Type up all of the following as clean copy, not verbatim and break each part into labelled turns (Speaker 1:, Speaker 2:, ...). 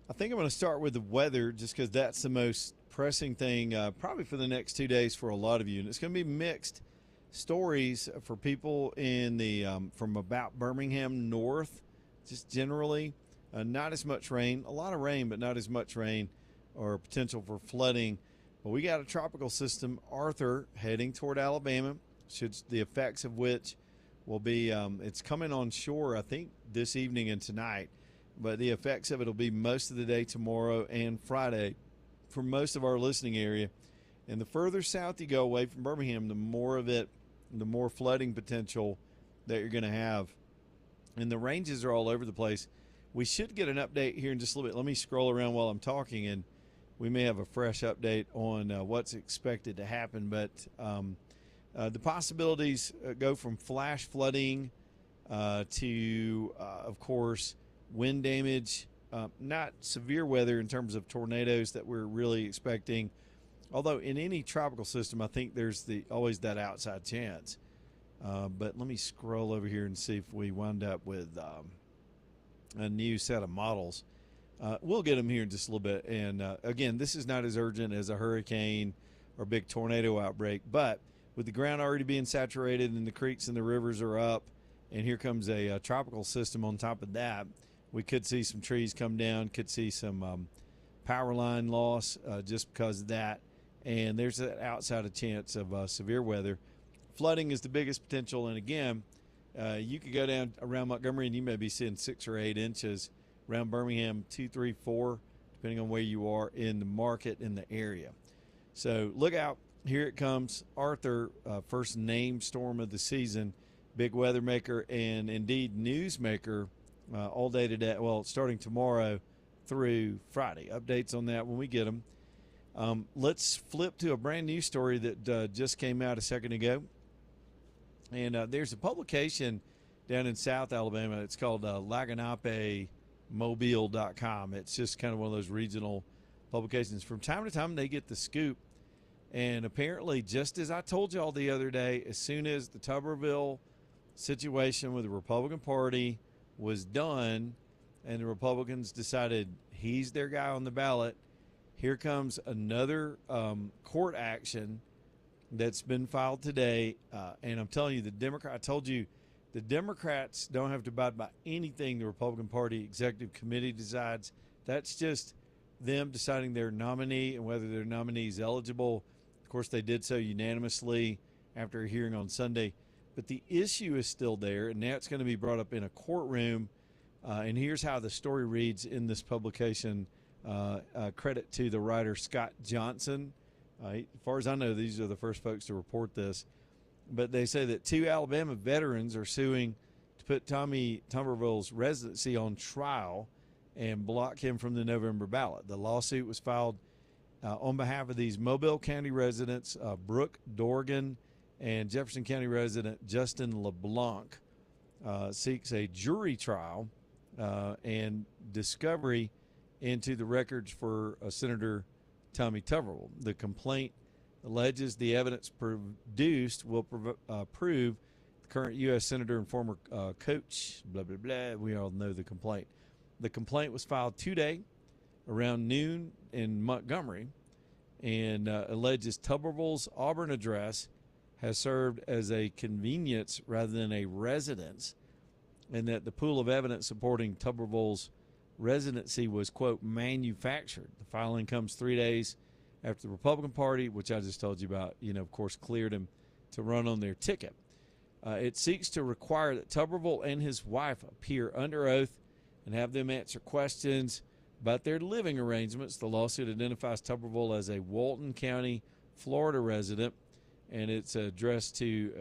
Speaker 1: I think I'm going to start with the weather just because that's the most pressing thing probably for the next 2 days for a lot of you. And it's going to be mixed stories for people in the from about Birmingham north, just generally. Not as much rain, a lot of rain, but not as much rain or potential for flooding. But we got a tropical system, Arthur, heading toward Alabama, should the effects of which will be it's coming on shore, I think, this evening and tonight. But the effects of it will be most of the day tomorrow and Friday for most of our listening area. And the further south you go away from Birmingham, the more of it, the more flooding potential that you're going to have. And the ranges are all over the place. We should get an update here in just a little bit. Let me scroll around while I'm talking, and we may have a fresh update on what's expected to happen. But the possibilities go from flash flooding to, of course, wind damage, not severe weather in terms of tornadoes that we're really expecting. Although in any tropical system, I think there's always that outside chance. But let me scroll over here and see if we wind up with a new set of models. We'll get them here in just a little bit. And again, this is not as urgent as a hurricane or big tornado outbreak. But with the ground already being saturated and the creeks and the rivers are up, and here comes a tropical system on top of that, we could see some trees come down, could see some power line loss just because of that. And there's an outside chance of severe weather. Flooding is the biggest potential. And again, you could go down around Montgomery and you may be seeing 6 or 8 inches. Around Birmingham, 2, 3, 4, depending on where you are in the market in the area. So look out. Here it comes. Arthur, first named storm of the season, big weather maker and indeed newsmaker all day today. Well, starting tomorrow through Friday. Updates on that when we get them. Let's flip to a brand new story that just came out a second ago. And there's a publication down in South Alabama. It's called LaganappeMobile.com. It's just kind of one of those regional publications. From time to time, they get the scoop. And apparently, just as I told y'all the other day, as soon as the Tuberville situation with the Republican Party was done and the Republicans decided he's their guy on the ballot, here comes another court action that's been filed today. And I'm telling you, I told you, the Democrats don't have to abide by anything the Republican Party Executive Committee decides. That's just them deciding their nominee and whether their nominee is eligible. Of course, they did so unanimously after a hearing on Sunday. But the issue is still there, and now it's going to be brought up in a courtroom. And here's how the story reads in this publication. Credit to the writer Scott Johnson. As far as I know, these are the first folks to report this. But they say that 2 Alabama veterans are suing to put Tommy Tuberville's residency on trial and block him from the November ballot. The lawsuit was filed on behalf of these Mobile County residents, Brooke Dorgan, and Jefferson County resident Justin LeBlanc. Seeks a jury trial and discovery into the records for Senator Tommy Tuberville. The complaint alleges the evidence produced will prove the current U.S. Senator and former coach, blah, blah, blah. We all know the complaint. The complaint was filed today around noon in Montgomery and alleges Tuberville's Auburn address has served as a convenience rather than a residence, and that the pool of evidence supporting Tuberville's residency was, quote, manufactured. The filing comes 3 days after the Republican Party, which I just told you about, of course, cleared him to run on their ticket. It seeks to require that Tuberville and his wife appear under oath and have them answer questions about their living arrangements. The lawsuit identifies Tuberville as a Walton County, Florida resident, and it's addressed to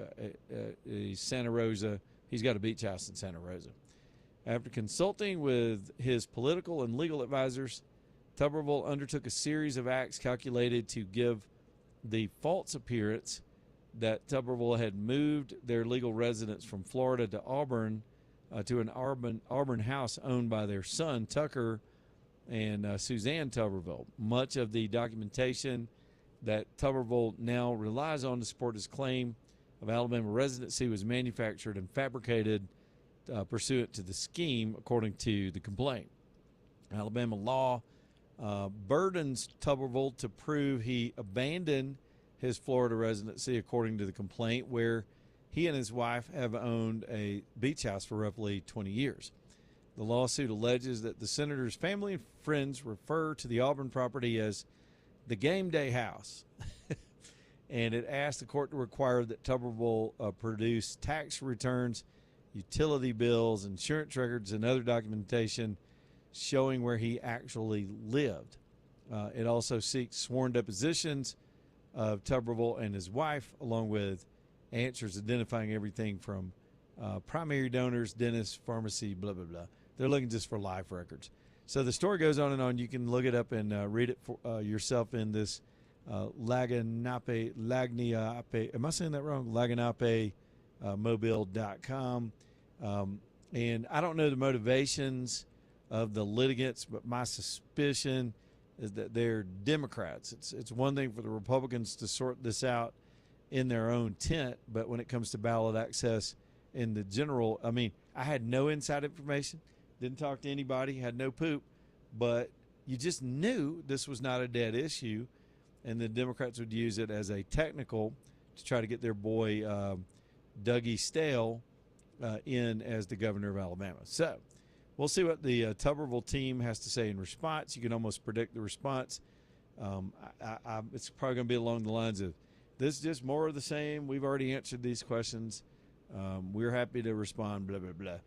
Speaker 1: Santa Rosa. He's got a beach house in Santa Rosa. After consulting with his political and legal advisors, Tuberville undertook a series of acts calculated to give the false appearance that Tuberville had moved their legal residence from Florida to Auburn to an Auburn house owned by their son, Tucker, and Suzanne Tuberville. Much of the documentation that Tuberville now relies on to support his claim of Alabama residency was manufactured and fabricated pursuant to the scheme, according to the complaint. Alabama law burdens Tuberville to prove he abandoned his Florida residency, according to the complaint, where he and his wife have owned a beach house for roughly 20 years. The lawsuit alleges that the senator's family and friends refer to the Auburn property as the game day house. And it asked the court to require that Tuberville produce tax returns, utility bills, insurance records, and other documentation showing where he actually lived. It also seeks sworn depositions of Tuberville and his wife, along with answers identifying everything from primary donors, dentists, pharmacy, blah, blah, blah. They're looking just for life records. So the story goes on and on. You can look it up and read it for yourself in this Laganape, am I saying that wrong? Laganapemobile.com. And I don't know the motivations of the litigants, but my suspicion is that they're Democrats. It's one thing for the Republicans to sort this out in their own tent, but when it comes to ballot access in the general, I mean, I had no inside information, didn't talk to anybody, had no poop, but you just knew this was not a dead issue, and the Democrats would use it as a technical to try to get their boy Dougie Stale in as the governor of Alabama. So we'll see what the Tuberville team has to say in response. You can almost predict the response. It's probably going to be along the lines of, this is just more of the same. We've already answered these questions. We're happy to respond, blah, blah, blah.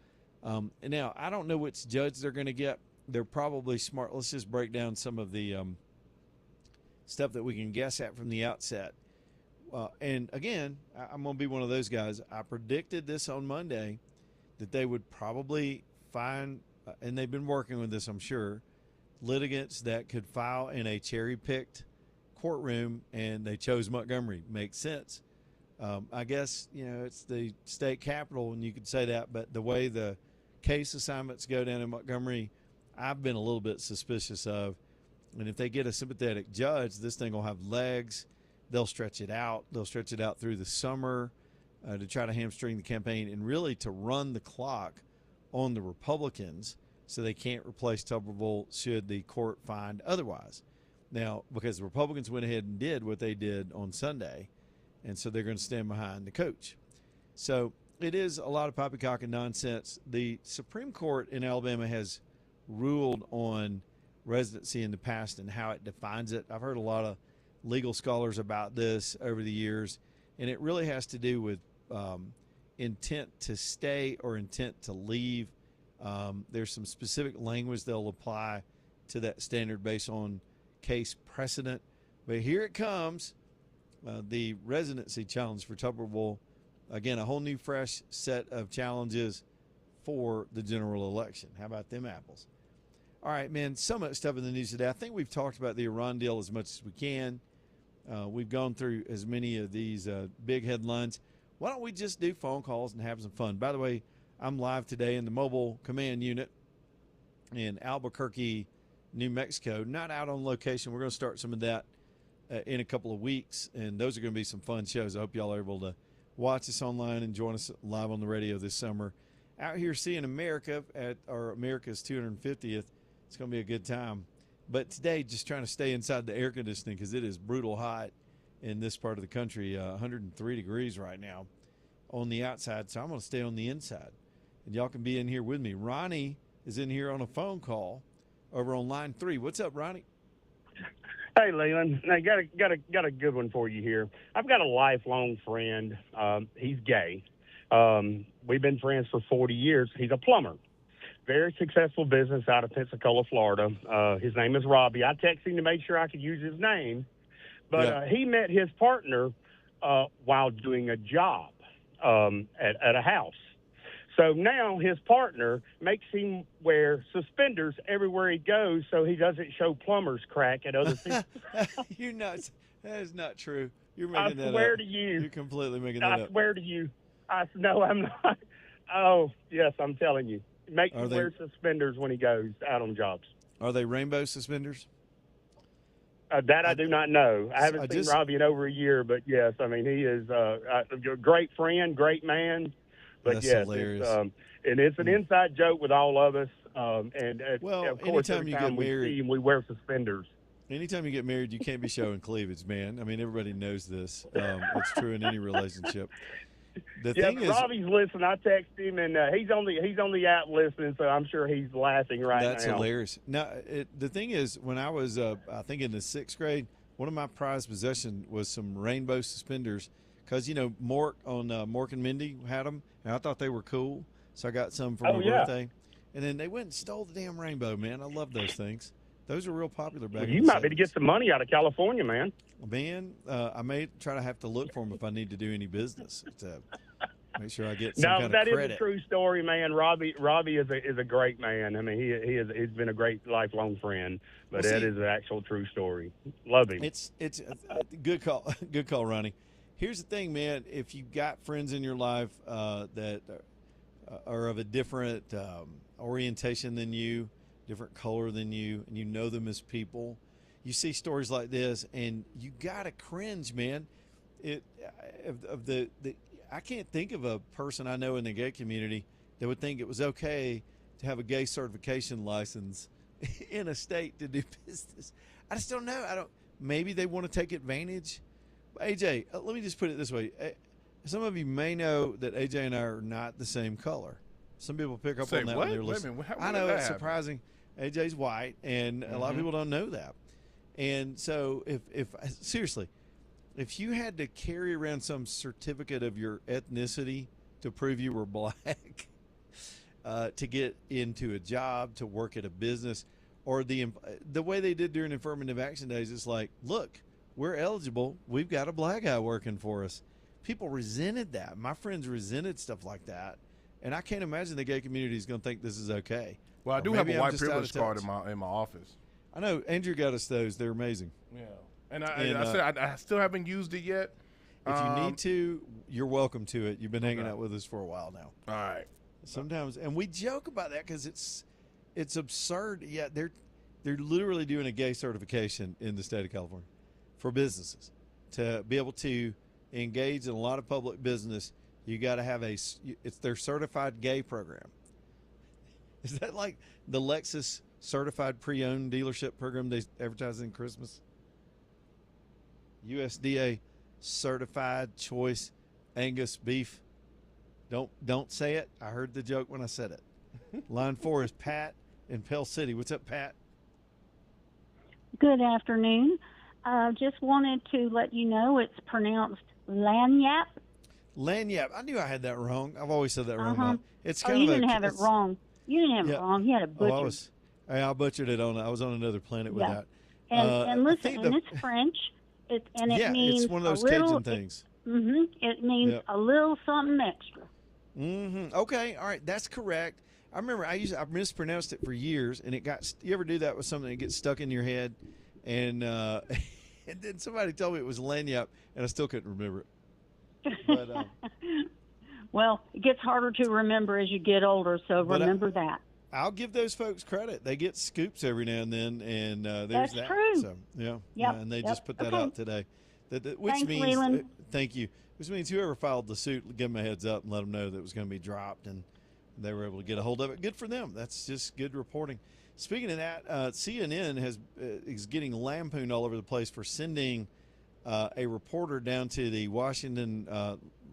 Speaker 1: And now, I don't know which judge they're going to get. They're probably smart. Let's just break down some of the stuff that we can guess at from the outset. And again, I'm going to be one of those guys. I predicted this on Monday that they would probably find, and they've been working with this, I'm sure, litigants that could file in a cherry-picked courtroom, and they chose Montgomery. Makes sense. I guess, it's the state capital, and you could say that, but the way the case assignments go down in Montgomery, I've been a little bit suspicious of. And if they get a sympathetic judge, this thing will have legs. They'll stretch it out. They'll stretch it out through the summer to try to hamstring the campaign and really to run the clock on the Republicans so they can't replace Tuberville should the court find otherwise. Now, because the Republicans went ahead and did what they did on Sunday, and so they're going to stand behind the coach. So it is a lot of poppycock and nonsense. The Supreme Court in Alabama has ruled on residency in the past and how it defines it. I've heard a lot of legal scholars about this over the years, and it really has to do with intent to stay or intent to leave. There's some specific language they'll apply to that standard based on case precedent. But here it comes, the residency challenge for Tuberville. Again, a whole new fresh set of challenges for the general election. How about them apples? All right, man, so much stuff in the news today. I think we've talked about the Iran deal as much as we can. We've gone through as many of these big headlines. Why don't we just do phone calls and have some fun? By the way, I'm live today in the mobile command unit in Albuquerque, New Mexico. Not out on location. We're going to start some of that in a couple of weeks, and those are going to be some fun shows. I hope y'all are able to watch us online and join us live on the radio this summer. Out here seeing America at our America's 250th. It's going to be a good time. But today, just trying to stay inside the air conditioning because it is brutal hot in this part of the country, 103 degrees right now on the outside. So I'm going to stay on the inside. And y'all can be in here with me. Ronnie is in here on a phone call over on line 3. What's up, Ronnie?
Speaker 2: Hey, Leland. I got a good one for you here. I've got a lifelong friend. He's gay. We've been friends for 40 years. He's a plumber. Very successful business out of Pensacola, Florida. His name is Robbie. I texted him to make sure I could use his name. But he met his partner while doing a job at a house. So now his partner makes him wear suspenders everywhere he goes so he doesn't show plumber's crack at other people.
Speaker 1: You're nuts. That is not true. You're making that up.
Speaker 2: I swear to you.
Speaker 1: You're completely making that up.
Speaker 2: I swear to you. No, I'm not. Oh, yes, I'm telling you. Make him wear suspenders when he goes out on jobs.
Speaker 1: Are they rainbow suspenders?
Speaker 2: That I do not know. I haven't seen Robbie in over a year, but yes, I mean, he is a great friend, great man. But
Speaker 1: That's
Speaker 2: yes,
Speaker 1: hilarious.
Speaker 2: and it's an inside joke with all of us. And
Speaker 1: Well,
Speaker 2: of course,
Speaker 1: anytime
Speaker 2: every
Speaker 1: you
Speaker 2: time
Speaker 1: get
Speaker 2: we
Speaker 1: married,
Speaker 2: see him, we wear suspenders.
Speaker 1: anytime you get married, you can't be showing cleavage, man. I mean, everybody knows this. It's true in any relationship. The
Speaker 2: Yeah,
Speaker 1: thing
Speaker 2: but
Speaker 1: is,
Speaker 2: Robbie's listening. I text him, and he's on the app listening, so I'm sure he's laughing right
Speaker 1: that's
Speaker 2: now.
Speaker 1: hilarious. Now, the thing is, when I was, I think in the 6th grade, one of my prized possessions was some rainbow suspenders, because Mork on Mork and Mindy had them, and I thought they were cool, so I got some for
Speaker 2: Oh
Speaker 1: my
Speaker 2: yeah.
Speaker 1: birthday, and then they went and stole the damn rainbow. Man, I love those things. Those were real popular back
Speaker 2: Well,
Speaker 1: in
Speaker 2: you
Speaker 1: the
Speaker 2: might be
Speaker 1: 70s.
Speaker 2: to get some money out of California, man.
Speaker 1: Man, I may try to have to look for them if I need to do any business to make sure I get some
Speaker 2: No,
Speaker 1: kind
Speaker 2: that
Speaker 1: of
Speaker 2: is
Speaker 1: credit.
Speaker 2: a true story, man. Robbie is a great man. I mean, he's been a great lifelong friend. But
Speaker 1: Well,
Speaker 2: that
Speaker 1: see,
Speaker 2: is an actual true story. Love him.
Speaker 1: it's good call, good call, Ronnie. Here's the thing, man. If you've got friends in your life that are of a different orientation than you, different color than you, and you know them as people, you see stories like this, and you gotta cringe, man. It of the I can't think of a person I know in the gay community that would think it was okay to have a gay certification license in a state to do business. I just don't know. I don't. Maybe they want to take advantage. AJ, let me just put it this way. Some of you may know that AJ and I are not the same color. Some people pick up
Speaker 3: Say
Speaker 1: on that
Speaker 3: what?
Speaker 1: when they're
Speaker 3: Wait a
Speaker 1: listening.
Speaker 3: minute,
Speaker 1: I
Speaker 3: when
Speaker 1: know
Speaker 3: did that
Speaker 1: it's
Speaker 3: happen?
Speaker 1: surprising. AJ's white, and a lot of people don't know that. And so, if seriously, if you had to carry around some certificate of your ethnicity to prove you were black, to get into a job, to work at a business, or the way they did during affirmative action days, it's like, look, we're eligible. We've got a black guy working for us. People resented that. My friends resented stuff like that, and I can't imagine the gay community is going to think this is okay.
Speaker 3: Well, I
Speaker 1: Or
Speaker 3: do have
Speaker 1: maybe
Speaker 3: a
Speaker 1: I'm
Speaker 3: white
Speaker 1: just out
Speaker 3: privilege
Speaker 1: of
Speaker 3: card
Speaker 1: touch.
Speaker 3: in my office.
Speaker 1: I know Andrew got us those. They're amazing.
Speaker 3: Yeah, and
Speaker 1: And,
Speaker 3: I said I still haven't used it yet.
Speaker 1: If you need to, you're welcome to it. You've been hanging
Speaker 3: Okay.
Speaker 1: out with us for a while now.
Speaker 3: All right.
Speaker 1: Sometimes, and we joke about that because it's absurd. Yeah, they're literally doing a gay certification in the state of California for businesses to be able to engage in a lot of public business. You got to have it's their certified gay program. Is that like the Lexus certified pre-owned dealership program they advertise in Christmas? USDA certified choice Angus beef. Don't say it. I heard the joke when I said it. Line 4 is Pat in Pell City. What's up, Pat?
Speaker 4: Good afternoon. Just wanted to let you know it's pronounced Lanyap.
Speaker 1: Lanyap. I knew I had that wrong. I've always said that wrong.
Speaker 4: Uh-huh.
Speaker 1: It's
Speaker 4: Oh,
Speaker 1: kind
Speaker 4: you
Speaker 1: of
Speaker 4: didn't have it
Speaker 1: it's-
Speaker 4: wrong. You didn't have
Speaker 1: Yeah.
Speaker 4: it wrong. You had it
Speaker 1: Oh,
Speaker 4: butchered.
Speaker 1: I butchered it I was on another planet with
Speaker 4: Yeah.
Speaker 1: that.
Speaker 4: And
Speaker 1: I
Speaker 4: listen,
Speaker 1: think
Speaker 4: and it's French. It means
Speaker 1: it's one of those
Speaker 4: a little,
Speaker 1: Cajun things.
Speaker 4: It means
Speaker 1: Yep.
Speaker 4: a little something extra.
Speaker 1: Okay, all right, that's correct. I remember I mispronounced it for years, and you ever do that with something that gets stuck in your head, and and then somebody told me it was lanyap, and I still couldn't remember it. But
Speaker 4: Well, it gets harder to remember as you get older, so
Speaker 1: But,
Speaker 4: remember that.
Speaker 1: I'll give those folks credit. They get scoops every now and then, and there's
Speaker 4: That's
Speaker 1: that.
Speaker 4: true.
Speaker 1: So yeah,
Speaker 4: Yep,
Speaker 1: and they
Speaker 4: yep.
Speaker 1: just put that
Speaker 4: Okay.
Speaker 1: out today. Which
Speaker 4: Thanks,
Speaker 1: means
Speaker 4: Leland.
Speaker 1: thank you. Which means whoever filed the suit, give them a heads up and let them know that it was going to be dropped, and they were able to get a hold of it. Good for them. That's just good reporting. Speaking of that, CNN is getting lampooned all over the place for sending a reporter down to the Washington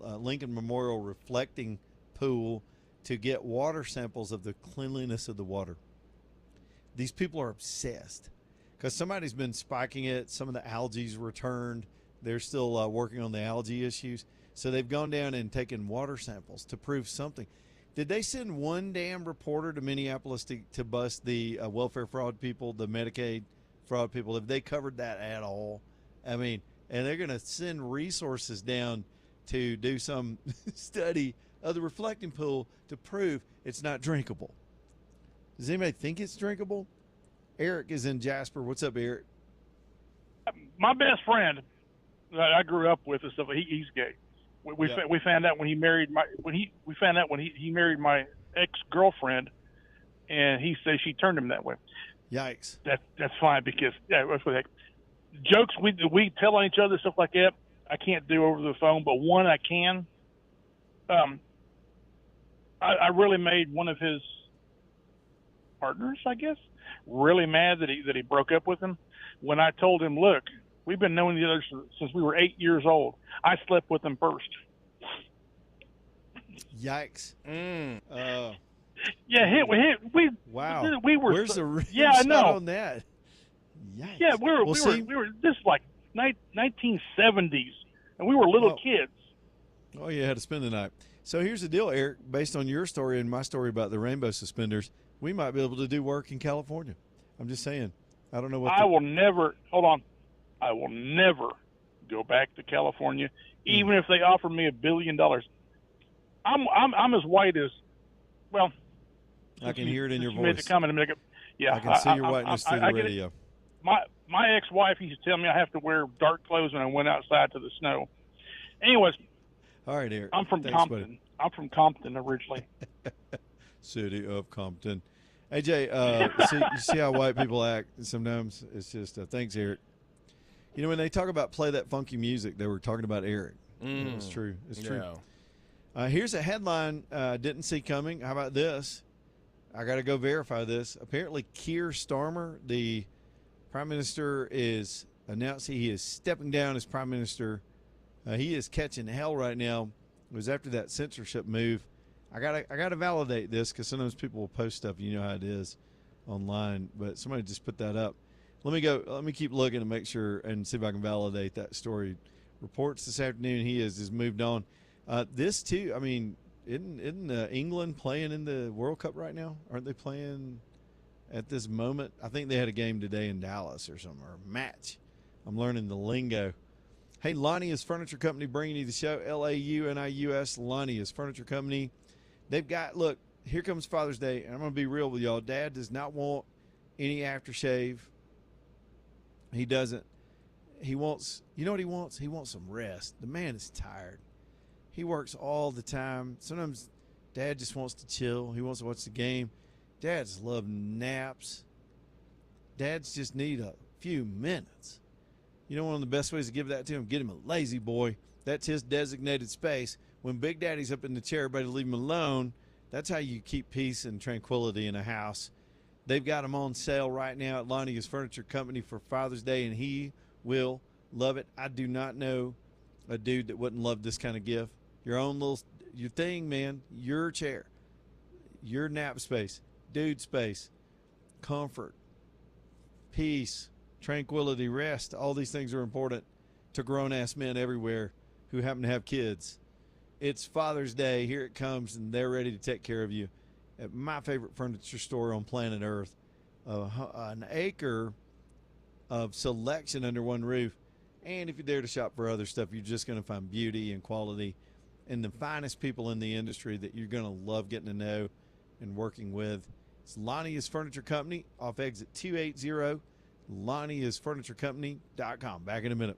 Speaker 1: Lincoln Memorial reflecting pool to get water samples of the cleanliness of the water. These people are obsessed because somebody's been spiking it. Some of the algae's returned. They're still working on the algae issues. So they've gone down and taken water samples to prove something. Did they send one damn reporter to Minneapolis to bust the welfare fraud people, the Medicaid fraud people? Have they covered that at all? I mean, and they're going to send resources down to do some study of the reflecting pool to prove it's not drinkable. Does anybody think it's drinkable? Eric is in Jasper. What's up, Eric?
Speaker 5: My best friend that I grew up with and stuff, he's gay. We found out when he married he married my ex-girlfriend, and he says she turned him that way.
Speaker 1: Yikes.
Speaker 5: That's fine because that's what the heck. Jokes we tell on each other, stuff like that, I can't do over the phone, but one I can. I really made one of partners, I guess, really mad that he broke up with him. When I told him, look, we've been knowing each other since we were 8 years old. I slept with him first.
Speaker 1: Yikes.
Speaker 5: Yeah,
Speaker 1: Wow.
Speaker 5: we were.
Speaker 1: Where's the rim
Speaker 5: yeah, I
Speaker 1: shot
Speaker 5: know.
Speaker 1: on that? Yikes.
Speaker 5: Yeah, we were. This is like 1970s, and we were little kids.
Speaker 1: Oh, you had to spend the night. So here's the deal, Eric. Based on your story and my story about the rainbow suspenders, we might be able to do work in California. I'm just saying. I don't know what.
Speaker 5: I will never. Hold on. I will never go back to California, even if they offer me $1 billion. I'm as white as. Well,
Speaker 1: I can hear it in your
Speaker 5: you made
Speaker 1: voice.
Speaker 5: the comment a minute ago. Yeah,
Speaker 1: I can see your whiteness through the radio.
Speaker 5: My ex-wife used to tell me I have to wear dark clothes when I went outside to the snow. Anyways,
Speaker 1: all right, Eric.
Speaker 5: I'm from
Speaker 1: Thanks,
Speaker 5: Compton.
Speaker 1: buddy.
Speaker 5: I'm from Compton originally.
Speaker 1: City of Compton. AJ, you see how white people act sometimes? It's just, thanks, Eric. You know, when they talk about play that funky music, they were talking about Eric. It's true. It's true. Here's a headline I didn't see coming. How about this? I got to go verify this. Apparently, Keir Starmer, the prime minister, is announced he is stepping down as prime minister. He is catching hell right now. It was after that censorship move. I gotta validate this because sometimes people will post stuff. You know how it is online, but somebody just put that up. Let me keep looking to make sure and see if I can validate that story. Reports this afternoon he has moved on. This too. I mean, isn't England playing in the World Cup right now? Aren't they playing at this moment? I think they had a game today in Dallas or something, or a match. I'm learning the lingo. Hey, Lonnie's Furniture Company bringing you the show. LAUNIUS, Lonnie's Furniture Company. They've got, look, here comes Father's Day, and I'm going to be real with y'all. Dad does not want any aftershave. He doesn't. He wants, you know what he wants? He wants some rest. The man is tired. He works all the time. Sometimes Dad just wants to chill. He wants to watch the game. Dads love naps. Dads just need a few minutes. You know, one of the best ways to give that to him, get him a lazy boy. That's his designated space. When Big Daddy's up in the chair, everybody leave him alone. That's how you keep peace and tranquility in a house. They've got them on sale right now at Lonnie's Furniture Company for Father's Day, and he will love it. I do not know a dude that wouldn't love this kind of gift. Your thing, man, your chair, your nap space, dude space, comfort, peace, tranquility, rest. All these things are important to grown-ass men everywhere who happen to have kids. It's Father's Day. Here it comes, and they're ready to take care of you at my favorite furniture store on planet Earth. An acre of selection under one roof. And if you dare to shop for other stuff, you're just going to find beauty and quality and the finest people in the industry that you're going to love getting to know and working with. It's Lonnie's Furniture Company off exit 280, Lonnie'sFurnitureCompany.com. Back in a minute.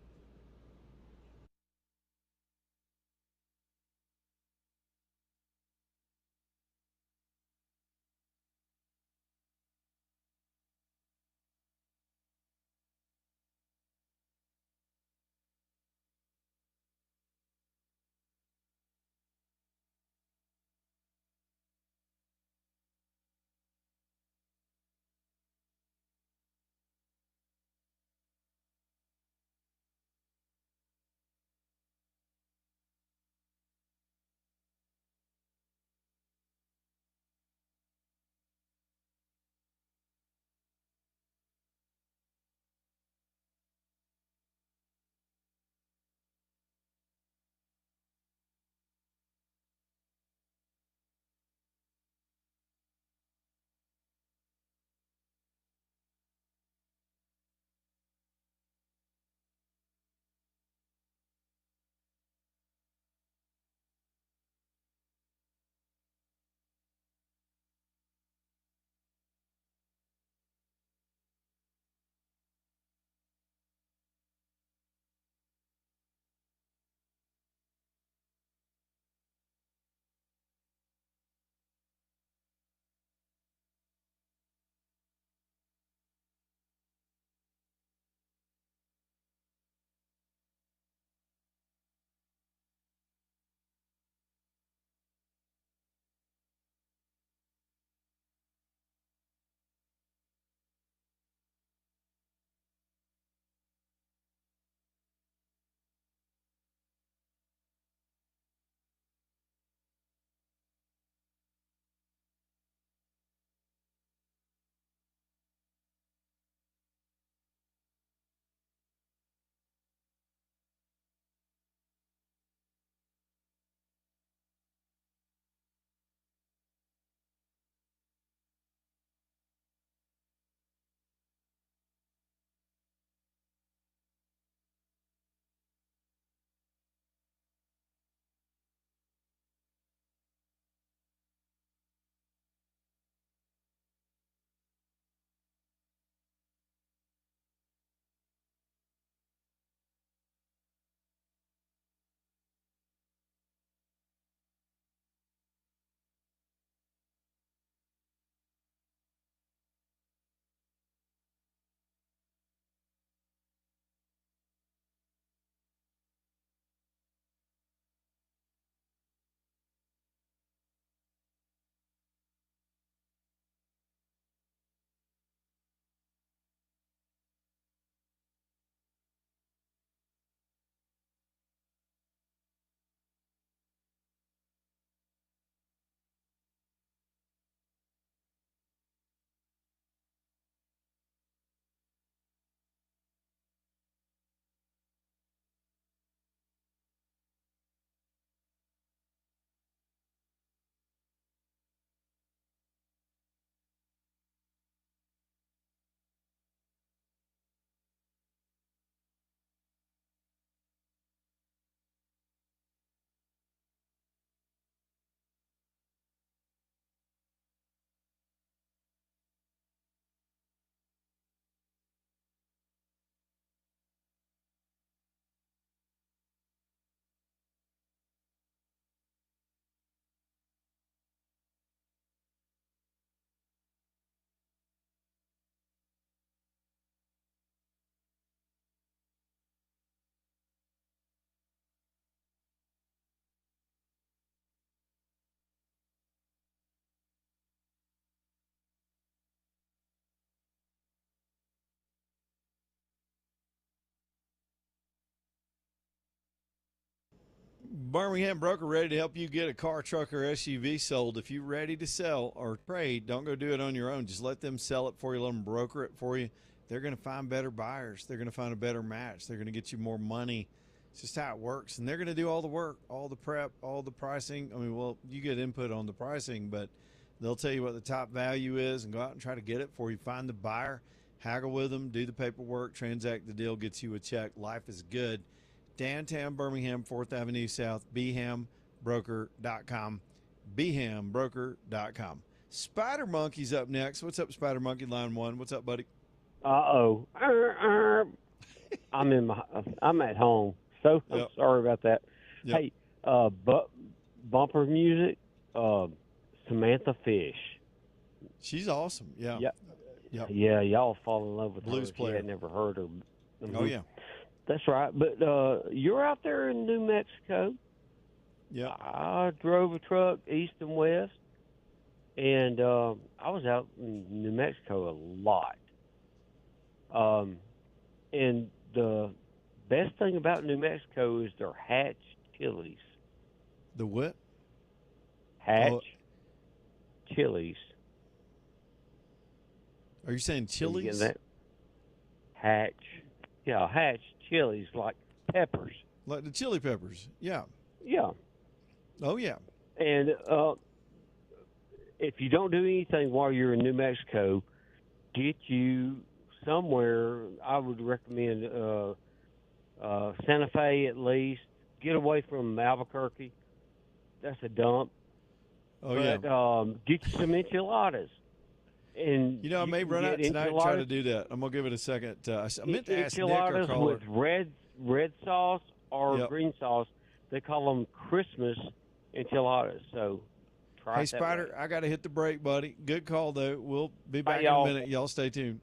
Speaker 1: Birmingham Broker ready to help you get a car, truck, or SUV sold. If you're ready to sell or trade, don't go do it on your own. Just let them sell it for you. Let them broker it for you. They're going to find better buyers. They're going to find a better match. They're going to get you more money. It's just how it works. And they're going to do all the work, all the prep, all the pricing. I mean, well, you get input on the pricing, but they'll tell you what the top value is and go out and try to get it for you. Find the buyer, haggle with them, do the paperwork, transact the deal, gets you a check. Life is good. Downtown Birmingham, 4th Avenue South, BehamBroker.com. BehamBroker.com. Spider Monkey's up next. What's up, Spider Monkey? Line 1. What's up, buddy?
Speaker 6: Uh-oh. I'm at home. So I'm
Speaker 1: Yep.
Speaker 6: sorry about that.
Speaker 1: Yep.
Speaker 6: Hey, bumper music, Samantha Fish.
Speaker 1: She's awesome. Yeah.
Speaker 6: Yeah.
Speaker 1: Yep.
Speaker 6: Yeah, y'all fall in love with
Speaker 1: Blues
Speaker 6: her.
Speaker 1: player.
Speaker 6: I had never heard her.
Speaker 1: Oh, yeah.
Speaker 6: That's right. But you're out there in New Mexico.
Speaker 1: Yeah.
Speaker 6: I drove a truck east and west, and I was out in New Mexico a lot. And the best thing about New Mexico is their Hatch chilies.
Speaker 1: The what?
Speaker 6: Hatch
Speaker 1: Oh.
Speaker 6: chilies.
Speaker 1: Are you saying
Speaker 6: You
Speaker 1: chilies?
Speaker 6: getting that? Hatch. Yeah, Hatch chilies, like peppers.
Speaker 1: Like the chili peppers. Yeah.
Speaker 6: Yeah.
Speaker 1: Oh, yeah.
Speaker 6: And if you don't do anything while you're in New Mexico, get you somewhere. I would recommend Santa Fe at least. Get away from Albuquerque. That's a dump.
Speaker 1: Oh,
Speaker 6: But
Speaker 1: yeah.
Speaker 6: get you some enchiladas. And
Speaker 1: You know, I may
Speaker 6: can
Speaker 1: run
Speaker 6: get
Speaker 1: out tonight and try to
Speaker 6: enchiladas-
Speaker 1: do that. I'm going to give it a second. I meant to ask Nick, our
Speaker 6: enchiladas
Speaker 1: caller.
Speaker 6: with red sauce or
Speaker 1: Yep.
Speaker 6: green sauce. They call them Christmas enchiladas. So try
Speaker 1: Hey,
Speaker 6: it that
Speaker 1: Spider,
Speaker 6: way.
Speaker 1: I got to hit the break, buddy. Good call, though. We'll be
Speaker 6: Bye,
Speaker 1: back in
Speaker 6: y'all.
Speaker 1: a minute. Y'all stay tuned.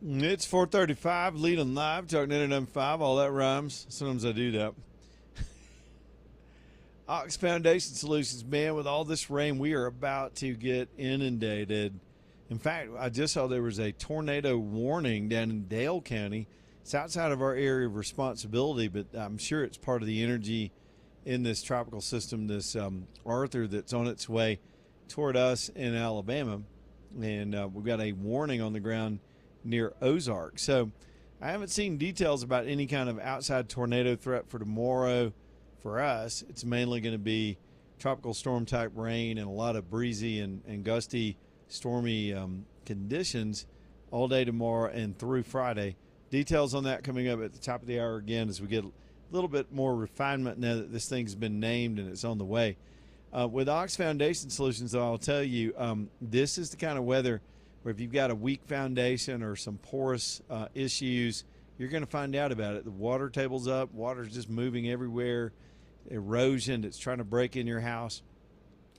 Speaker 1: It's 4:35, Leland Live, talking 99.5. All that rhymes. Sometimes I do that. Ox Foundation Solutions, man, with all this rain, we are about to get inundated. In fact, I just saw there was a tornado warning down in Dale County. It's outside of our area of responsibility, but I'm sure it's part of the energy in this tropical system, this Arthur that's on its way toward us in Alabama. And we've got a warning on the ground near Ozark. So I haven't seen details about any kind of outside tornado threat for tomorrow. For us, it's mainly going to be tropical storm type rain and a lot of breezy and gusty, stormy conditions all day tomorrow and through Friday. Details on that coming up at the top of the hour again as we get a little bit more refinement now that this thing's been named and it's on the way. With Ox Foundation Solutions, though, I'll tell you, this is the kind of weather where if you've got a weak foundation or some porous issues, you're going to find out about it. The water table's up, water's just moving everywhere, erosion that's trying to break in your house.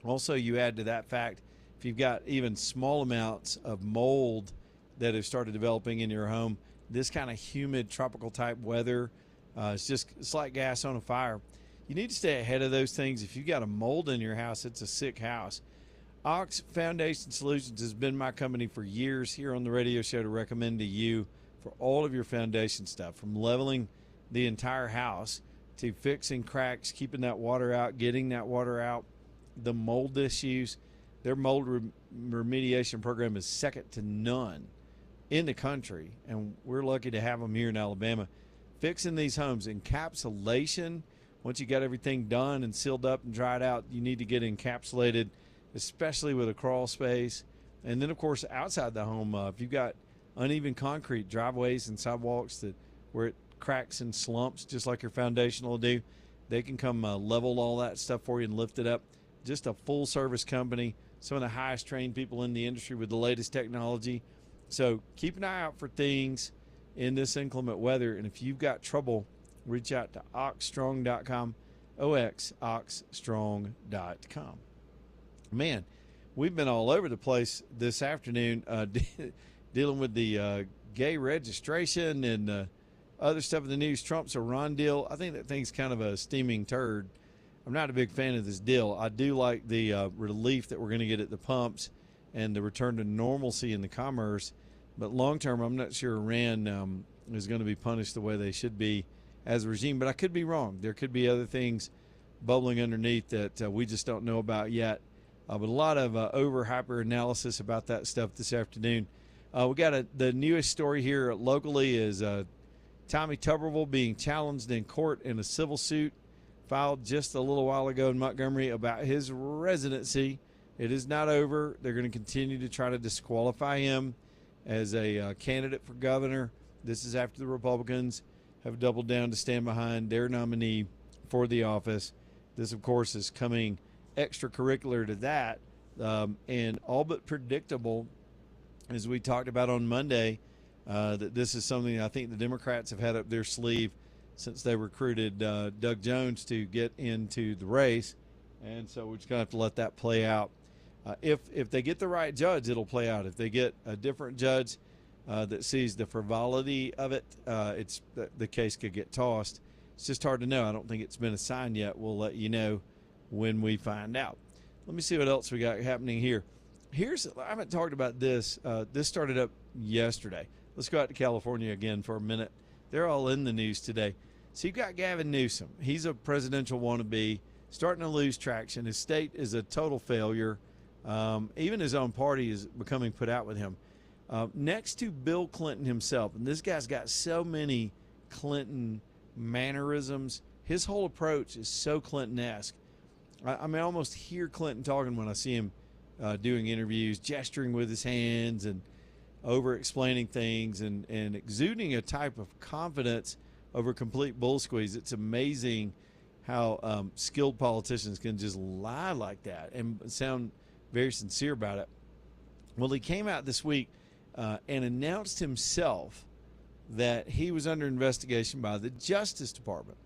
Speaker 1: Also, you add to that fact, if you've got even small amounts of mold that have started developing in your home, this kind of humid tropical type weather, it's like gas on a fire. You need to stay ahead of those things. If you've got a mold in your house, it's a sick house. Ox Foundation Solutions has been my company for years here on the radio show to recommend to you for all of your foundation stuff, from leveling the entire house to fixing cracks, keeping that water out, getting that water out, the mold issues. Their mold remediation program is second to none in the country, and we're lucky to have them here in Alabama. Fixing these homes, encapsulation, once you got everything done and sealed up and dried out, you need to get encapsulated, especially with a crawl space. And then, of course, outside the home, if you've got uneven concrete driveways and sidewalks where it cracks and slumps, just like your foundation will do, they can come level all that stuff for you and lift it up. Just a full-service company, some of the highest trained people in the industry with the latest technology. So keep an eye out for things in this inclement weather. And if you've got trouble, reach out to oxstrong.com, oxstrong.com. Man, we've been all over the place this afternoon dealing with the gay registration and other stuff in the news. Trump's Iran deal. I think that thing's kind of a steaming turd. I'm not a big fan of this deal. I do like the relief that we're going to get at the pumps and the return to normalcy in the commerce. But long term, I'm not sure Iran is going to be punished the way they should be as a regime. But I could be wrong. There could be other things bubbling underneath that we just don't know about yet. But a lot of hyper analysis about that stuff this afternoon. We got the newest story here locally is Tommy Tuberville being challenged in court in a civil suit filed just a little while ago in Montgomery about his residency. It is not over. They're going to continue to try to disqualify him as a candidate for governor. This is after the Republicans have doubled down to stand behind their nominee for the office. This, of course, is coming extracurricular to that and all but predictable, as we talked about on Monday, that this is something I think the Democrats have had up their sleeve since they recruited Doug Jones to get into the race. And so we're just going to have to let that play out. If they get the right judge, it'll play out. If they get a different judge that sees the frivolity of it, the case could get tossed. It's just hard to know. I don't think it's been assigned yet. We'll let you know when we find out. Let me see what else we got happening here. I haven't talked about this. This started up yesterday. Let's go out to California again for a minute. They're all in the news today. So you've got Gavin Newsom. He's a presidential wannabe, starting to lose traction. His state is a total failure. Even his own party is becoming put out with him. Next to Bill Clinton himself, and this guy's got so many Clinton mannerisms. His whole approach is so Clinton-esque. I mean, I almost hear Clinton talking when I see him doing interviews, gesturing with his hands and over-explaining things and exuding a type of confidence over complete bull squeeze. It's amazing how skilled politicians can just lie like that and sound very sincere about it. Well, he came out this week and announced himself that he was under investigation by the Justice Department.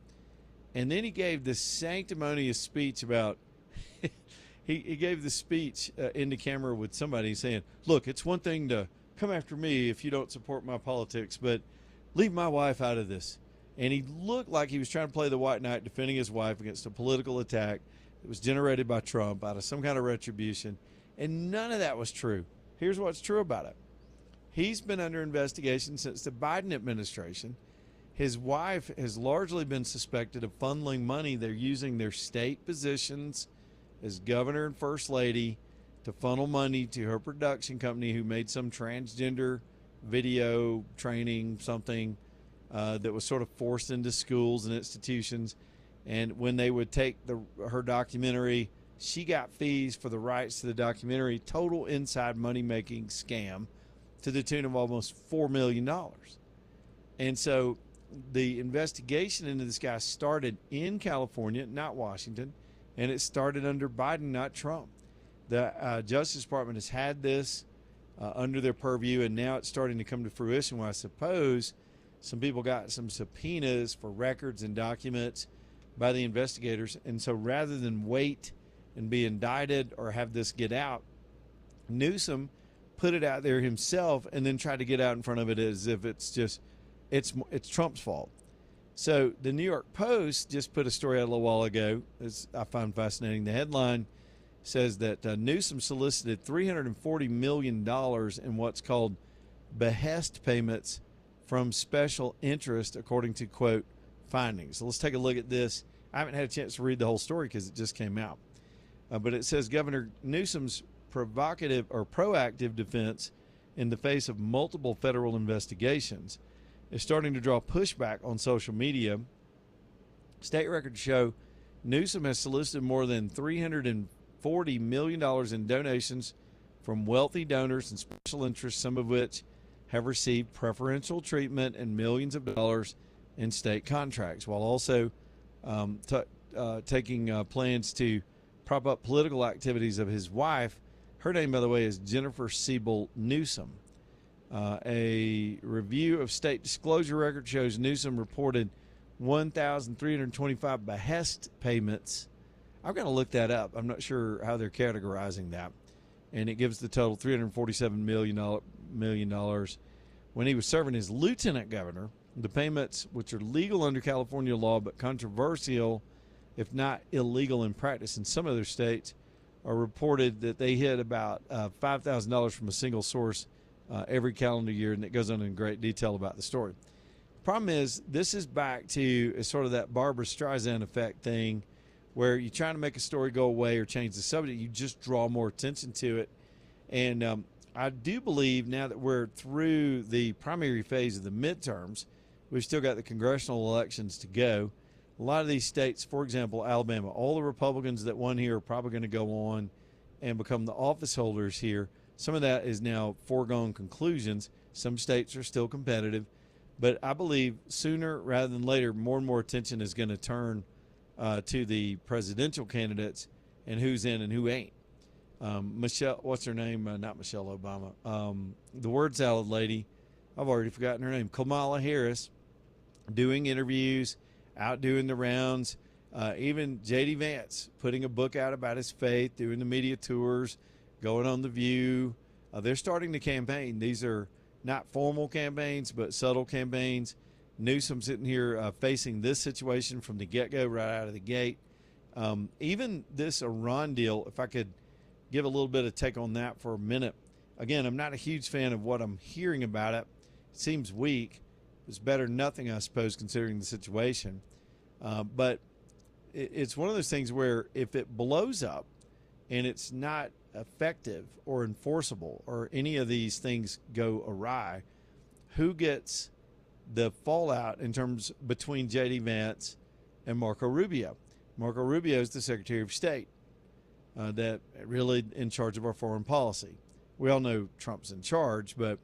Speaker 1: And then he gave this sanctimonious speech about he gave the speech into camera with somebody saying, look, it's one thing to come after me if you don't support my politics, but leave my wife out of this. And he looked like he was trying to play the white knight, defending his wife against a political attack that was generated by Trump out of some kind of retribution. And none of that was true. Here's what's true about it. He's been under investigation since the Biden administration. His wife has largely been suspected of funneling money. They're using their state positions as governor and first lady to funnel money to her production company, who made some transgender video training, something that was sort of forced into schools and institutions. And when they would take her documentary, she got fees for the rights to the documentary. Total inside money-making scam to the tune of almost $4 million. And so the investigation into this guy started in California, not Washington, and it started under Biden, not Trump. The Justice Department has had this under their purview, and now it's starting to come to fruition, where I suppose some people got some subpoenas for records and documents by the investigators. And so rather than wait and be indicted or have this get out, Newsom put it out there himself and then tried to get out in front of it as if it's Trump's fault. So the New York Post just put a story out a little while ago, as I find fascinating. The headline says that Newsom solicited $340 million in what's called behest payments from special interest, according to, quote, findings. So let's take a look at this. I haven't had a chance to read the whole story because it just came out. But it says Governor Newsom's provocative or proactive defense in the face of multiple federal investigations is starting to draw pushback on social media. State records show Newsom has solicited more than $340 million in donations from wealthy donors and special interests, some of which have received preferential treatment and millions of dollars in state contracts, while also taking plans to prop up political activities of his wife. Her name, by the way, is Jennifer Siebel Newsom. A review of state disclosure record shows Newsom reported 1,325 behest payments. I'm going to look that up. I'm not sure how they're categorizing that. And it gives the total $347 million. When he was serving as lieutenant governor, the payments, which are legal under California law but controversial, if not illegal in practice in some other states, are reported that they hit about $5,000 from a single source every calendar year, and it goes on in great detail about the story. Problem is, this is back to sort of that Barbara Streisand effect thing, where you're trying to make a story go away or change the subject, you just draw more attention to it. And I do believe now that we're through the primary phase of the midterms, we've still got the congressional elections to go. A lot of these states, for example, Alabama, all the Republicans that won here are probably going to go on and become the office holders here. Some of that is now foregone conclusions. Some states are still competitive. But I believe sooner rather than later, more and more attention is going to turn to the presidential candidates and who's in and who ain't. Michelle, what's her name? Not Michelle Obama. The word salad lady, I've already forgotten her name. Kamala Harris, doing interviews, out doing the rounds. Even J.D. Vance putting a book out about his faith, doing the media tours, going on The View. They're starting to campaign. These are not formal campaigns, but subtle campaigns. Newsom sitting here facing this situation from the get-go, right out of the gate. Even this Iran deal, if I could give a little bit of take on that for a minute. Again, I'm not a huge fan of what I'm hearing about it. It seems weak. It's better than nothing, I suppose, considering the situation. But it's one of those things where if it blows up and it's not effective or enforceable, or any of these things go awry, who gets the fallout in terms between J.D. Vance and Marco Rubio? Marco Rubio is the Secretary of State that really in charge of our foreign policy. We all know Trump's in charge, but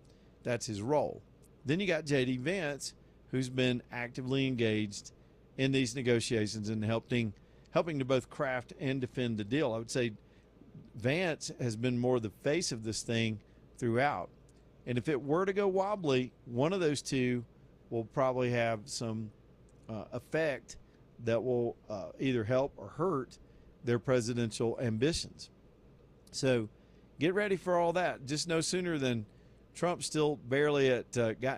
Speaker 1: that's his role. Then you got J.D. Vance, who's been actively engaged in these negotiations and helping to both craft and defend the deal. I would say Vance has been more the face of this thing throughout. And if it were to go wobbly, one of those two will probably have some effect that will either help or hurt their presidential ambitions. So get ready for all that. Just no sooner than Trump's still barely at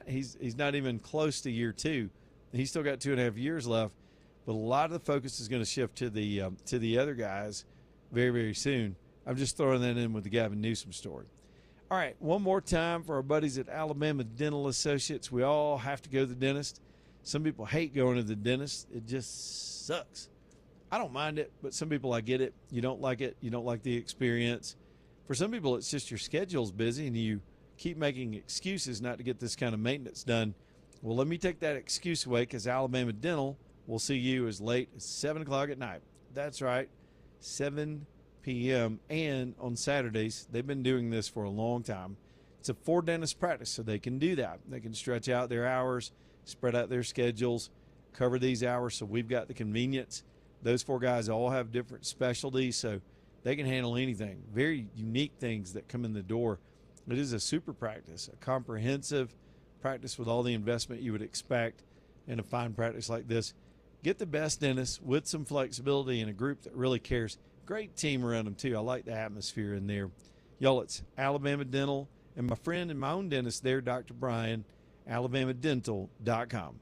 Speaker 1: he's not even close to year 2. He's still got 2.5 years left, but a lot of the focus is going to shift to the other guys very, very soon. I'm just throwing that in with the Gavin Newsom story. All right, one more time for our buddies at Alabama Dental Associates. We all have to go to the dentist. Some people hate going to the dentist. It just sucks. I don't mind it, but some people, I get it. You don't like it. You don't like the experience. For some people, it's just your schedule's busy and you keep making excuses not to get this kind of maintenance done. Well, let me take that excuse away, because Alabama Dental will see you as late as 7 o'clock at night. That's right, 7 p.m. and on Saturdays. They've been doing this for a long time. It's a 4-dentist practice, so they can do that. They can stretch out their hours, spread out their schedules, cover these hours, so we've got the convenience. Those 4 guys all have different specialties, so they can handle anything. Very unique things that come in the door. It is a super practice, a comprehensive practice with all the investment you would expect in a fine practice like this. Get the best dentist with some flexibility and a group that really cares. Great team around them, too. I like the atmosphere in there. Y'all, it's Alabama Dental, and my friend and my own dentist there, Dr. Brian, alabamadental.com.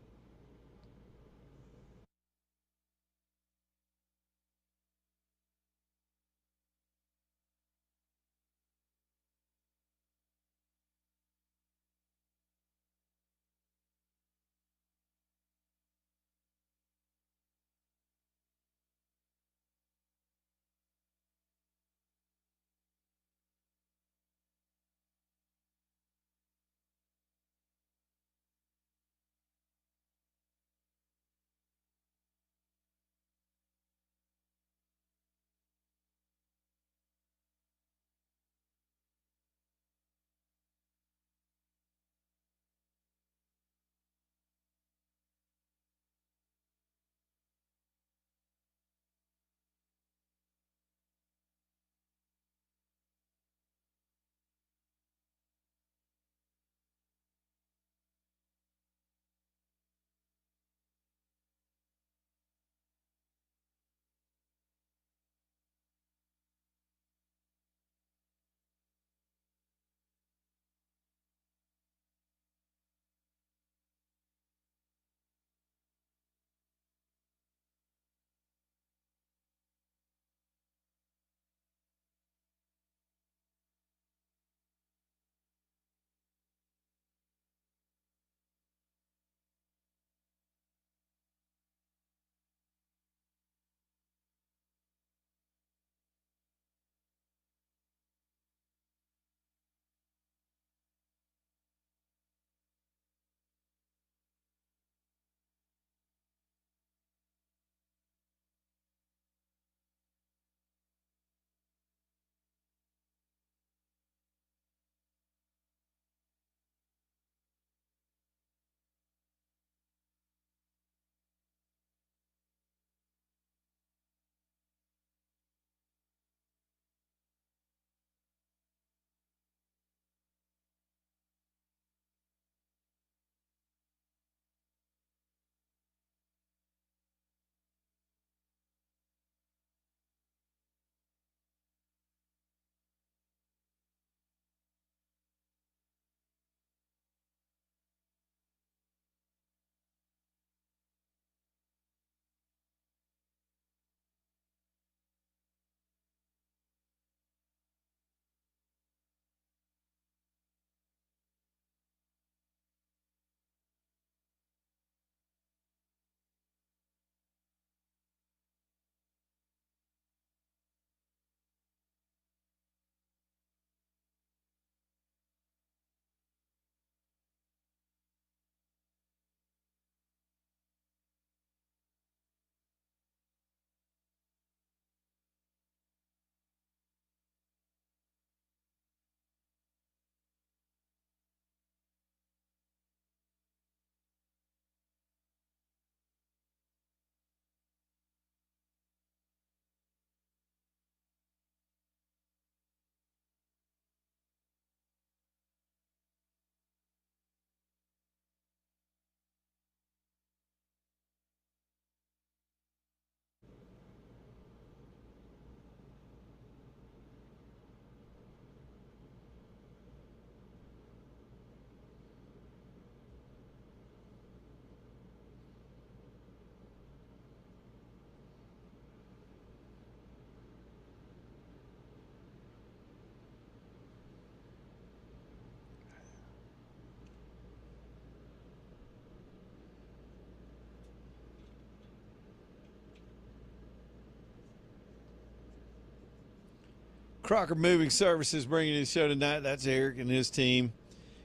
Speaker 1: Crocker Moving Services bringing you the show tonight. That's Eric and his team.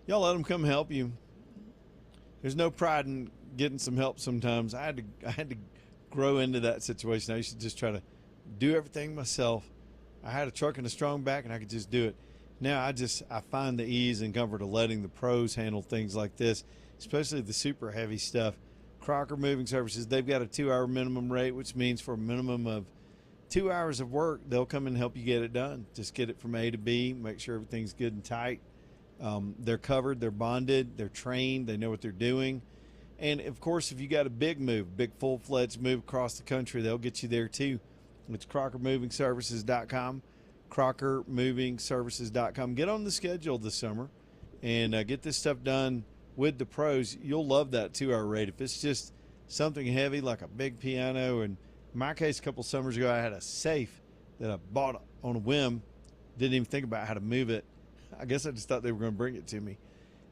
Speaker 1: Y'all let them come help you. There's no pride in getting some help sometimes. I had to grow into that situation. I used to just try to do everything myself. I had a truck and a strong back, and I could just do it. Now I find the ease and comfort of letting the pros handle things like this, especially the super heavy stuff. Crocker Moving Services, they've got a 2-hour minimum rate, which means for a minimum of 2 hours of work, they'll come and help you get it done. Just get it from A to B, make sure everything's good and tight. They're covered, they're bonded, they're trained, they know what they're doing. And, of course, if you got a big move, big full-fledged move across the country, they'll get you there too. It's CrockerMovingServices.com, CrockerMovingServices.com. Get on the schedule this summer and get this stuff done with the pros. You'll love that 2-hour rate. If it's just something heavy like a big piano, and in my case, a couple summers ago, I had a safe that I bought on a whim, didn't even think about how to move it. I guess I just thought they were going to bring it to me.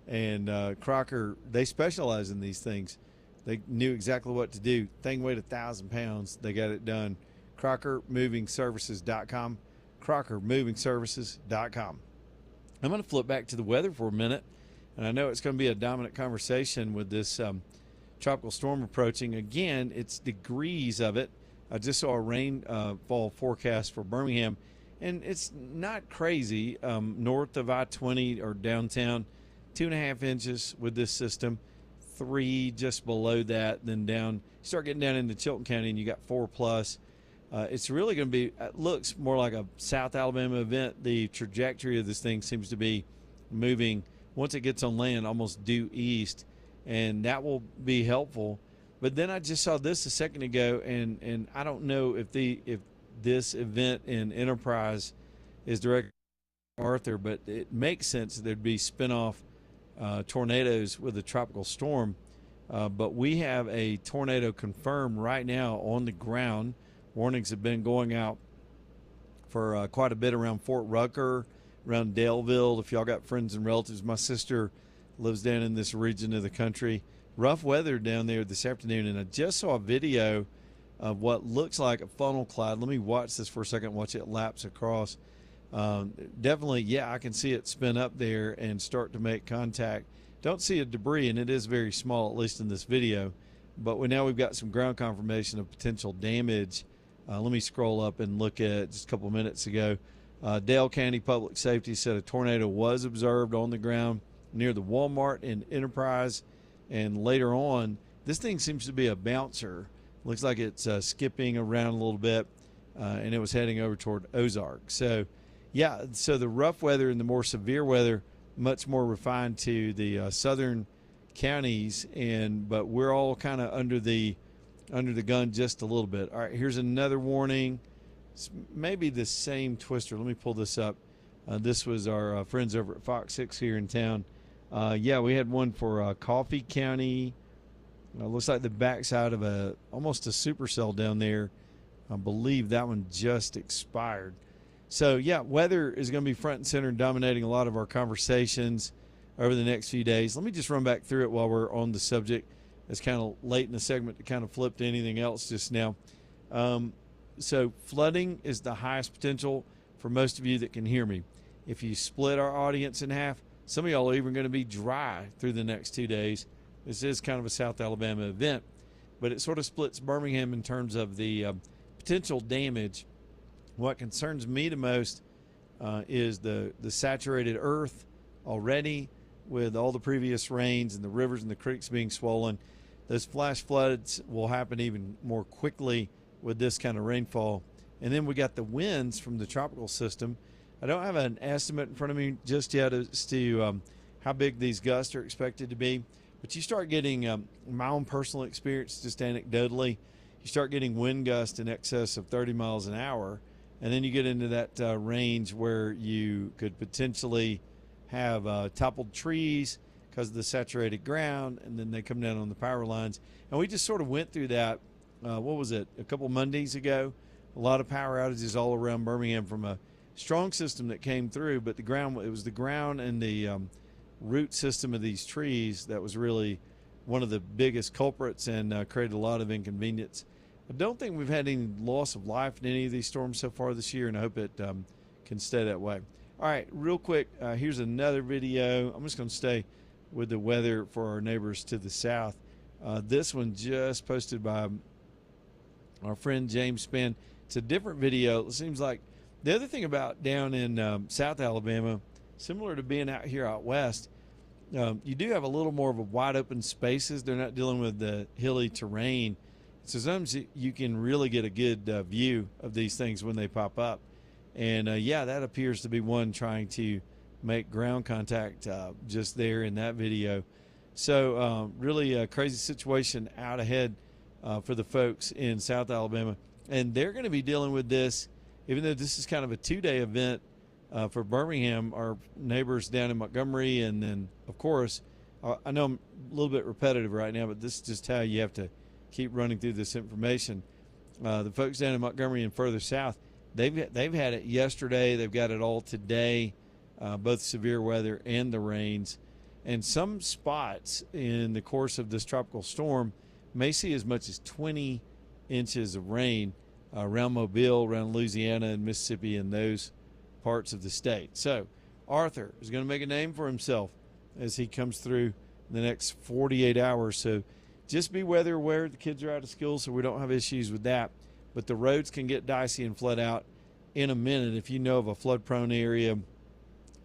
Speaker 1: And Crocker, they specialize in these things. They knew exactly what to do. Thing weighed 1,000 pounds. They got it done. CrockerMovingServices.com. CrockerMovingServices.com. I'm going to flip back to the weather for a minute. And I know it's going to be a dominant conversation with this tropical storm approaching. Again, it's degrees of it. I just saw a rainfall forecast for Birmingham. And it's not crazy. North of I-20 or downtown, 2.5 inches with this system, 3 just below that, then down. You start getting down into Chilton County and you got 4+. It's really going to be, it looks more like a South Alabama event. The trajectory of this thing seems to be moving, once it gets on land, almost due east, and that will be helpful. But then I just saw this a second ago, and I don't know if this event in Enterprise is direct Arthur, but it makes sense that there'd be spin-off tornadoes with a tropical storm. But we have a tornado confirmed right now on the ground. Warnings have been going out for quite a bit around Fort Rucker, around Daleville. If y'all got friends and relatives, my sister lives down in this region of the country. Rough weather down there this afternoon, and I just saw a video of what looks like a funnel cloud. Let me watch this for a second, watch it lapse across. Definitely, yeah, I can see it spin up there and start to make contact. Don't see a debris, and it is very small, at least in this video. But now we've got some ground confirmation of potential damage. Let me scroll up and look at just a couple minutes ago. Dale County Public Safety said a tornado was observed on the ground near the Walmart in Enterprise. And later on, this thing seems to be a bouncer. Looks like it's skipping around a little bit, and it was heading over toward Ozark. So, yeah, so the rough weather and the more severe weather, much more refined to the southern counties, but we're all kind of under the gun just a little bit. All right, here's another warning. It's maybe the same twister. Let me pull this up. This was our friends over at Fox 6 here in town. Yeah, we had one for Coffee County. Looks like the backside of almost a supercell down there. I believe that one just expired. So, yeah, weather is going to be front and center and dominating a lot of our conversations over the next few days. Let me just run back through it while we're on the subject. It's kind of late in the segment to kind of flip to anything else just now. So flooding is the highest potential for most of you that can hear me. If you split our audience in half, some of y'all are even going to be dry through the next 2 days. This is kind of a South Alabama event, but it sort of splits Birmingham in terms of the potential damage. What concerns me the most is the saturated earth already with all the previous rains and the rivers and the creeks being swollen. Those flash floods will happen even more quickly with this kind of rainfall. And then we got the winds from the tropical system. I don't have an estimate in front of me just yet as to how big these gusts are expected to be. But you start getting, my own personal experience, just anecdotally, you start getting wind gusts in excess of 30 miles an hour. And then you get into that range where you could potentially have toppled trees because of the saturated ground, and then they come down on the power lines. And we just sort of went through that, what was it, a couple Mondays ago? A lot of power outages all around Birmingham from a strong system that came through, but it was the ground and the root system of these trees that was really one of the biggest culprits and created a lot of inconvenience. I don't think we've had any loss of life in any of these storms so far this year, and I hope it can stay that way. All right, real quick, here's another video. I'm just going to stay with the weather for our neighbors to the south. This one just posted by our friend James Spann. It's a different video. It seems like the other thing about down in South Alabama, similar to being out here out west, you do have a little more of a wide open spaces. They're not dealing with the hilly terrain. So sometimes you can really get a good view of these things when they pop up. And yeah, that appears to be one trying to make ground contact just there in that video. So really a crazy situation out ahead for the folks in South Alabama. And they're going to be dealing with this, even though this is kind of a 2-day event for Birmingham, our neighbors down in Montgomery. And then, of course, I know I'm a little bit repetitive right now, but this is just how you have to keep running through this information. The folks down in Montgomery and further south, they've had it yesterday. They've got it all today, both severe weather and the rains. And some spots in the course of this tropical storm may see as much as 20 inches of rain around Mobile, around Louisiana and Mississippi, and those parts of the state. So Arthur is going to make a name for himself as he comes through the next 48 hours. So just be weather aware. The kids are out of school, so we don't have issues with that. But the roads can get dicey and flood out in a minute if you know of a flood-prone area.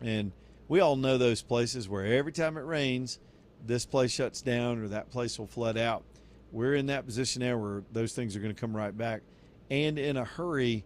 Speaker 1: And we all know those places where every time it rains, this place shuts down or that place will flood out. We're in that position now where those things are going to come right back, and in a hurry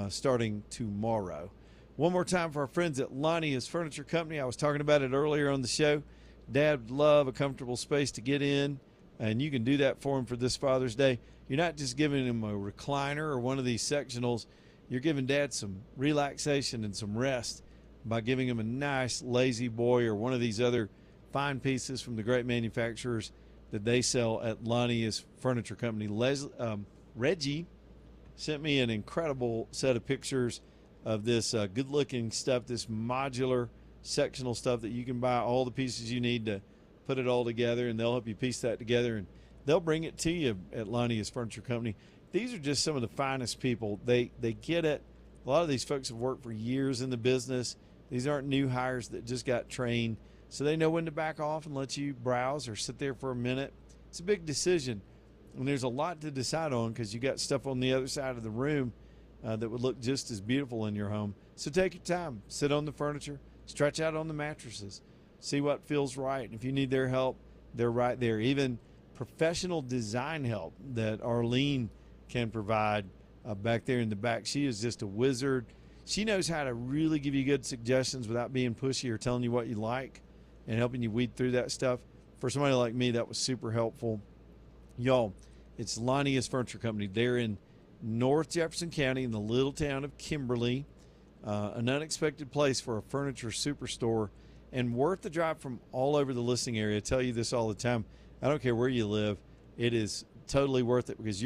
Speaker 1: starting tomorrow. One more time for our friends at Lonnie's Furniture Company. I was talking about it earlier on the show. Dad would love a comfortable space to get in, and you can do that for him for this Father's Day. You're not just giving him a recliner or one of these sectionals. You're giving Dad some relaxation and some rest by giving him a nice lazy boy or one of these other fine pieces from the great manufacturers that they sell at Lonnie's Furniture Company. Reggie sent me an incredible set of pictures of this good-looking stuff, this modular sectional stuff that you can buy all the pieces you need to put it all together, and they'll help you piece that together, and they'll bring it to you at Lonnie's Furniture Company. These are just some of the finest people. They get it. A lot of these folks have worked for years in the business. These aren't new hires that just got trained, so they know when to back off and let you browse or sit there for a minute. It's a big decision, and there's a lot to decide on because you got stuff on the other side of the room that would look just as beautiful in your home. So take your time, sit on the furniture, stretch out on the mattresses, see what feels right. If you need their help, they're right there. Even professional design help that Arlene can provide back there in the back. She is just a wizard. She knows how to really give you good suggestions without being pushy or telling you what you like and helping you weed through that stuff. For somebody like me, that was super helpful. Y'all, it's Lonnie's Furniture Company. They're in North Jefferson County in the little town of Kimberly, an unexpected place for a furniture superstore and worth the drive from all over the listing area. I tell you this all the time. I don't care where you live. It is totally worth it because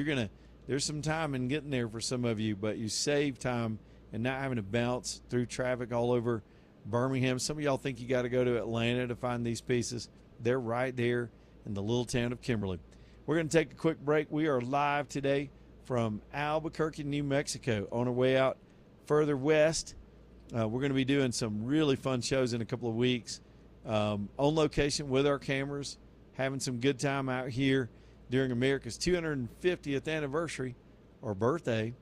Speaker 1: there's some time in getting there for some of you, but you save time and not having to bounce through traffic all over Birmingham. Some of y'all think you got to go to Atlanta to find these pieces. They're right there in the little town of Kimberly. We're going to take a quick break. We are live today from Albuquerque, New Mexico. On our way out further west, we're going to be doing some really fun shows in a couple of weeks on location with our cameras, having some good time out here during America's 250th anniversary or birthday.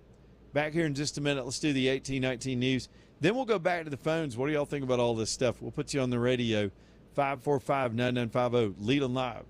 Speaker 1: Back here in just a minute. Let's do the 1819 news. Then we'll go back to the phones. What do y'all think about all this stuff? We'll put you on the radio, 545-9950, Leland Live.